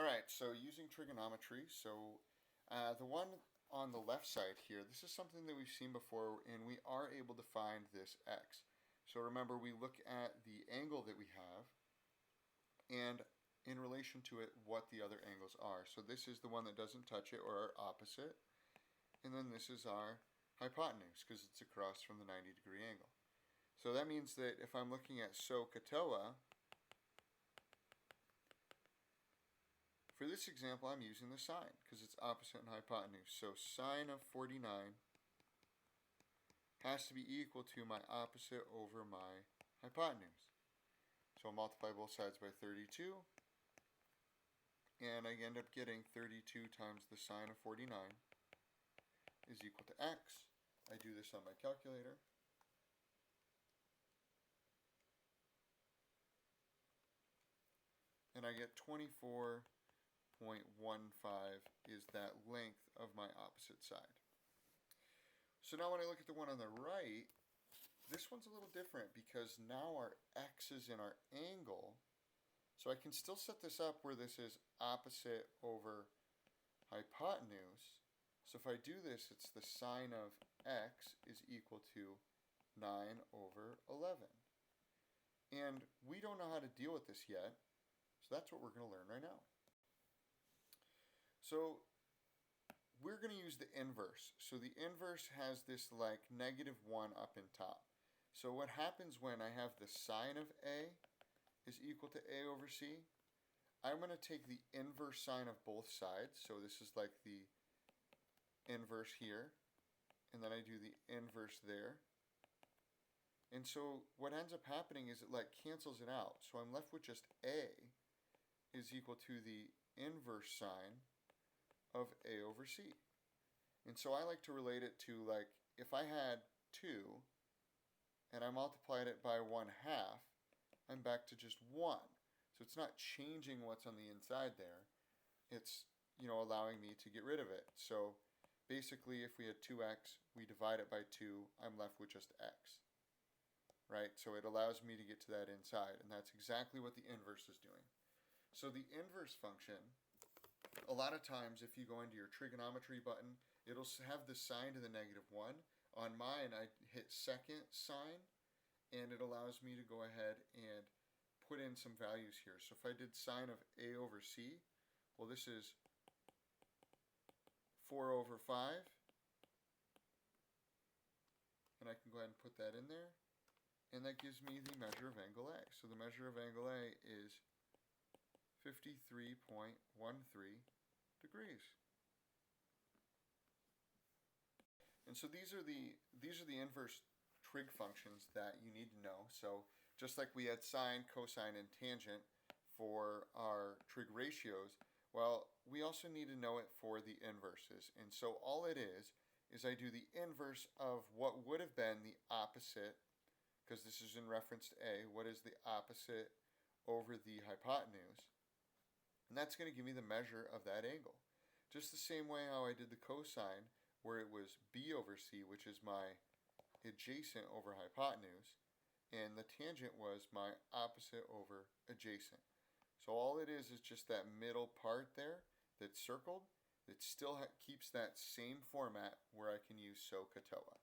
Alright, so using trigonometry, the one on the left side here, this is something that we've seen before, and we are able to find this x. So remember, we look at the angle that we have, and in relation to it, what the other angles are. So this is the one that doesn't touch it, or our opposite, and then this is our hypotenuse, because it's across from the 90-degree angle. So that means that if I'm looking at SOHCAHTOA, for this example, I'm using the sine because it's opposite and hypotenuse. So sine of 49 has to be equal to my opposite over my hypotenuse. So I'll multiply both sides by 32, and I end up getting 32 times the sine of 49 is equal to x. I do this on my calculator. And I get 24.15 is that length of my opposite side. So now when I look at the one on the right, this one's a little different because now our x is in our angle. So I can still set this up where this is opposite over hypotenuse. So if I do this, it's the sine of x is equal to 9 over 11. And we don't know how to deal with this yet. So that's what we're going to learn right now. So we're going to use the inverse. So the inverse has this like -1 up in top. So what happens when I have the sine of A is equal to A over C? I'm going to take the inverse sine of both sides. So this is like the inverse here. And then I do the inverse there. And so what ends up happening is it like cancels it out. So I'm left with just A is equal to the inverse sine of A over C. And so I like to relate it to like if I had 2 and I multiplied it by 1/2, I'm back to just 1. So it's not changing what's on the inside there. It's, allowing me to get rid of it. So basically if we had 2x, we divide it by 2, I'm left with just x. Right? So it allows me to get to that inside, and that's exactly what the inverse is doing. So the inverse function, a lot of times if you go into your trigonometry button, it'll have the sine to the -1. On mine, I hit second sine, and it allows me to go ahead and put in some values here. So if I did sine of A over C, well, this is 4 over 5, and I can go ahead and put that in there, and that gives me the measure of angle A. So the measure of angle A is 53.13 degrees. And so these are the inverse trig functions that you need to know. So just like we had sine, cosine, and tangent for our trig ratios, well, we also need to know it for the inverses. And so all it is I do the inverse of what would have been the opposite, because this is in reference to A, what is the opposite over the hypotenuse? And that's going to give me the measure of that angle. Just the same way how I did the cosine, where it was B over C, which is my adjacent over hypotenuse, and the tangent was my opposite over adjacent. So all it is just that middle part there that's circled that still keeps that same format where I can use SOHCAHTOA.